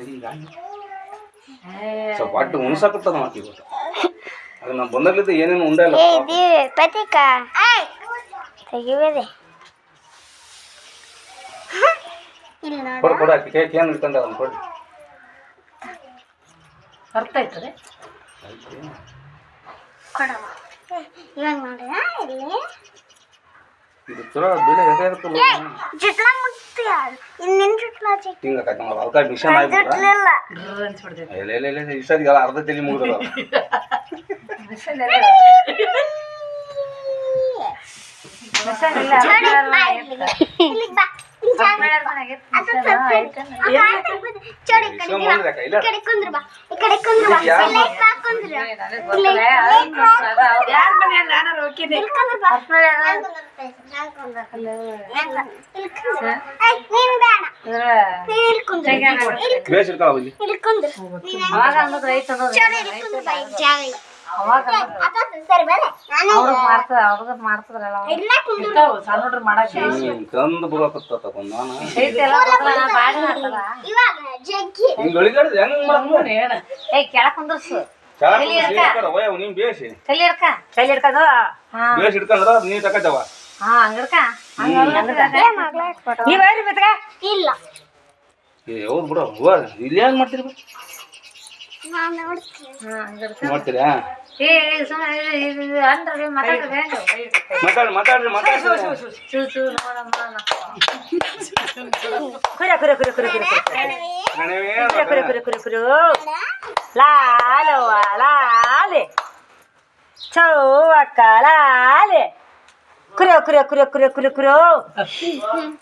ಈಗ ಸ್ವಲ್ಪ ಅಡ್ಡು ಉಣ್ಸಾಕತ್ತದ ಮಾತಿ ಗೊತ್ತ ಅದು ನಾವು ಬಂದಾಗ್ಲಿದ್ದ ಏನೇನು ಉಂಡೆ ಇಲ್ಲ ಪತಿಕ ತೆಗಿಬೇದೆ ಕೊಡು ಕೊಡು ಆಕಿ ಕೇಕ್ ಏನು ಇಟ್ಕೊಂಡ ಅದನ್ನು ಕೊಡಿ ಅರ್ಥ ಆಯ್ತದೆ ಕೊಡವ ಇವಾಗ ನೋಡ್ರಿ ಇಲ್ಲಿ ಇದು ಚಲೋ ಬೆಲೆ ಬೇಕಾಗಿರುತ್ತಲ್ಲ ಜುಟ್ಲ ಮುಟ್ತೀಯ ಇನ್ನೇನು ಜುಟ್ಲ ಹಿಂಗೆ ಆಕೈತೆ ನಾವು ಅದಕ್ಕೆ ಮಿಷನ್ ಆಗಿಬಿಟ್ರೆ ಜುಟ್ಲಿಲ್ಲ ಅನ್ಸ್ಬಿಡ್ತೈತಿ ಇಲ್ಲ ಇಷ್ಟೊತ್ತಿಗೆಲ್ಲ ಅರ್ಧ ತಲೆ ಮುಗಿದದ ಇಲ್ಲಿಗೆ ಬಾ ತಂದು ಬುಡಕತ್ತ ನಾನು ಕೆಳಕ್ ಕುಂದ್ರಸು ನೀನ್ ಬೇಸಿ ತಲೆ ಹಿಡ್ಕಂದ್ರ ಬೇಸ್ ಹಿಡ್ಕಂದ್ರ ನೀ ತಕತ್ತವ ಹಂಗಡ್ಕ ನೀವ್ ಹೇಳ್ರಿ ಬಿತ್ಗ ಇಲ್ಲ ಹೌದು ಬಿಡ ಇಲ್ಲಿ ಏನ್ ಮಾಡ್ತೀರಿ ಮಾಡ್ತೀರಾ ಅಂದ್ರೆ ಮಾತಾಡ್ರಿ ಮಾತಾಡ್ರಿ ಲಾಲೆ ಚೌವಕ್ಕ ಲಾಲೆ ಕುರೋ ಕುರೋ ಕುರೋ ಕುರೋ ಕುರೋ ಕುರೋ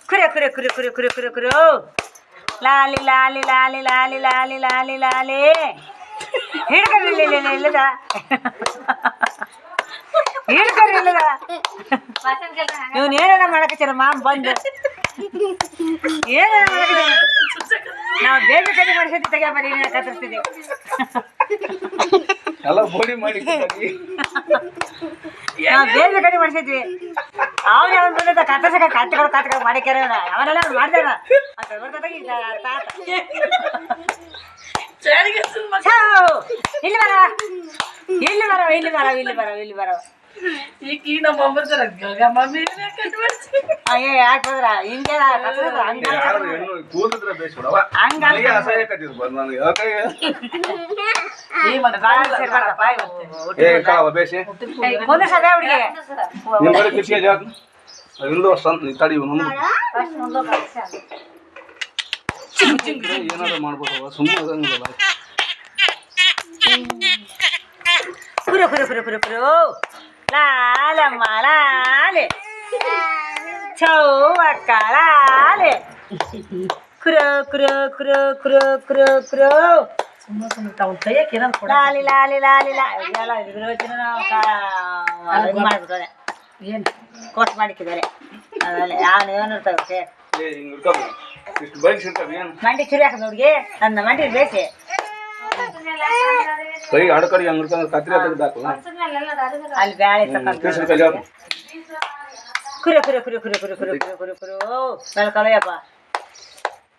ಕುರೋ ಕುರೋ ಕುರೋ ಕುರೋ ಕುರೋ ಕುರೋ ಕುರೋ ಲಾಲಿ ಲಾಲಿ ಲಾಲಿ ಲಾಲಿ ಲಾಲಿ ಲಾಲಿ ಲಾಲಿ ಹಿಡ್ಕೊಂಡಿಲ್ಲ ಇಲ್ಲದ ಹಿಡ್ಕೊಂಡಿಲ್ಲದ ಇವನ್ ಏನಾರ ಮಾಡಕತ್ತೀರ ಮಾಮ್ ಬಂದು ಏನಾರ ಮಾಡಕತ್ತೀರ ನಾವು ಬೇಗ ಕಡಿ ಮಾಡಿಸಿ ತೆಗಿಯಬಾರಿ ಕತ್ತರಿಸ್ತಿದ್ದೀವಿ ಎಲ್ಲ ಬೋಡಿ ಮಾಡಿ ನಾವು ಬೇಗ ಕಡಿ ಮಾಡಿಸಿದ್ವಿ ಅವ್ನು ಅವನು ಬಂದ ಕತ್ತರ್ಸಕ ಕಾತ್ಗಳು ಮಾಡಿಕ್ಯಾರ ಅವನೆಲ್ಲ ಮಾಡ್ದಾರ ಇಲ್ಲಿ ಬರವ ಈಗ ನಮ್ಮ ಮಮ್ಮಿ ಅಯ್ಯ ಯಾಕೆ ಬಂದ್ರ ಹಿಂಗೆ ಕೂದಿದ್ರೆ ಬೇಯಿಸ್ಬಿಡವ ಅಸಹ್ಯ ಕಟ್ಟಿದ್ರು ಬಂದು ನನಗೆ ಬೇಸಿ ನಿಮ್ಮ ಬರೀ ಕೃಷಿಗೆ ಜಾಗ ಇಂದು ಅಷ್ಟು ತಡಿ ಏನಾದ್ರು ಮಾಡ್ಬೋದವ ಸುಮ್ಮನೆ ಕುರು ಕುರು ಕುರು ಕುರು ಕುರು ಲಾಲಮ್ಮ ಲಾಲೆ ಚೌವಕ್ಕ ಲಾಲೆ ಕುರು ಕುರು ಕುರು ಕುರು ಕುರು ಕುರು ಲಾಲಿ ಲಾಲಿ ಲಾಲಿ ಮಾಡ್ಬಿಟ್ಟೆ ಏನು ಕೋಟ್ ಮಾಡಿಕ್ಕಿದ್ದಾರೆ ಆಮೇಲೆ ಯಾವ ಏನಿರ್ತಾವೆ ಮಂಡಿ ಚುರಿ ಹಾಕೋದು ಹುಡುಗಿ ನನ್ನ ಮಂಡಿ ಬೇಸಿ ಕೈ ಆಡ್ಕಡಿ ಹಂಗ ಕತ್ರಿ ತೆಗ್ದಾಕು ಅಲ್ಲಿ ಬ್ಯಾಳೆ ಕುರೆ ಕುರೆ ಕುರೆ ಕುರೆ ಕುರೆ ಕುರೆ ಕುರೆ ಕುರೆ ಕುರು ಕಲಯಪ್ಪ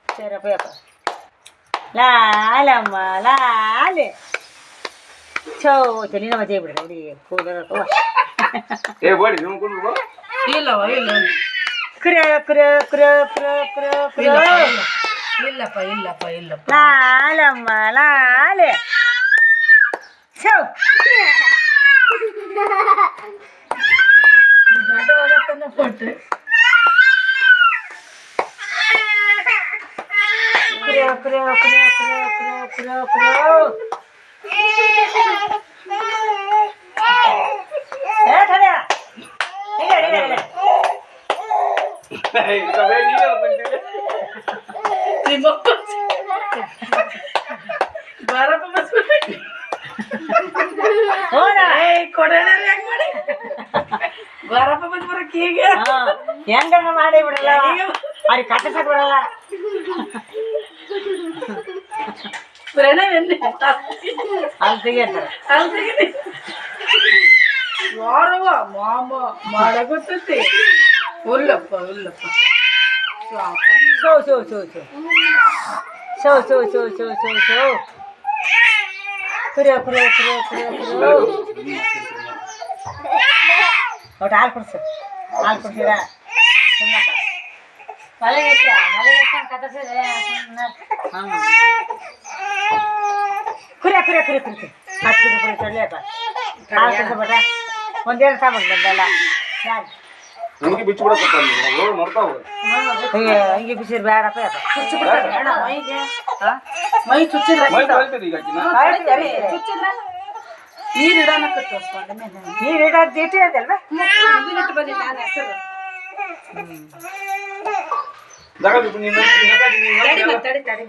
ಸೇರಪ್ಪ ಯಪ್ಪ ಲಾಲಮ್ಮ ಲಾಲೆ ಚೌ ತಲೆನ ಮಜೆ ಬಿಡ್ರಿ ಹುಡುಗಿ ಕೂದಲಕ್ಕವ ಏ ಬೋಡಿ ನೀವು ಕೂಡ್ರು ಇಲ್ಲವ ಇಲ್ಲ ಕುರೆ ಕುರೆ ಕುರೆ ಕುರೆ ಕುರೆ ಕುರೆ ಇಲ್ಲಪ್ಪ ಇಲ್ಲಪ್ಪ ಇಲ್ಲಪ್ಪ ಲಾಲಮ್ಮ ಲಾಲೆ ಚೌ ದೊಡ್ಡವಾಗತ್ತನ್ನ ಕೊಟ್ಟು ಕುರೆ ಕುರೆ ಕುರೆ ಕುರೆ ಕುರೆ ಕುರೆ ಬಾರಪ್ಪ ಬಸ್ಬಿಟ್ಟು ಕೊಡೋಣ ಹೆಂಗ್ ಮಾಡಿ ಬಾರಪ್ಪ ಬಸ್ ಬರಕ್ಕೆ ಈಗ ಹೆಂಗ ಮಾಡಿ ಬಿಡಲ್ಲ ಅವ್ರಿಗೆ ಕಟ್ಟಿಸಕ್ ಬಿಡಲ್ಲ ಪ್ರಣವ್ ಅಲ್ಲಿ ತೆಗಿತಾರೆ ವಾರವ ಮಾಮ ಮಾಡಗೊತ್ತೈತಿ ಉಲ್ಲಪ್ಪ ಉಲ್ಲಪ್ಪ ಸೋ ಸೋ ಸೋ ಸೋ ಶೋ ಶೋ ಶೋ ಶೋ ಶೋ ಶೋ ಕುರಿಯೋ ಕುರಿಯೋ ಕುರಿಯೋ ಕುರಿಯೋ ಕುರಿಯೋ ಒಟ್ಟು ಹಾಲು ಕುಡಿಸು ಹಾಲು ಕುಡಿಸಿರಾ ಮಲೆಗೆ ಕತ್ತರಿಸಿದ್ರೆ ಹಾಂ ಕುರಿಯ ಕುರಿಯ ಕುರಿ ಕುರಿತು ಹತ್ತು ಕುರಿ ತೊಳ್ಳಿಯಪ್ಪ ಹಾಲು ಕುಡಿಸ್ಬಿಟ್ಟ ಒಂದೇನು ಸಾಮಾನು ಬಂದಲ್ಲ ಯಾರು ಹಂಗೆ ಬಿಚ್ಚಿ ಬಿಡಕ್ಕೆ ನೋಡ್ತಾವ ಹಂಗೆ ಬಿಸಿರು ಬೇಡಪ್ಪ ಯಪ್ಪ ಮೈಗೆ ಮೈ ಚುಚ್ಚಿದ್ರೆ ಮೈ ಕಳ್ತದೆ ಈಗ ಆಕಿನ. ಚುಚ್ಚಿದ್ರೆ ನೀರು ಇಡೋಣಕ್ಕೆ ಮೇಲೆ ನೀರು ಇಡೋದು ಇಟ್ಟಿರೋದಲ್ವ ಬಿಟ್ಟು ಬಂದಿದ್ದೆ ನಾನು ಹೆಸರು ಜಾಗ ಬಿಟ್ಟು ನೀನು ತಡಿ ಮತ್ತೆ ತಡಿ ತಡಿ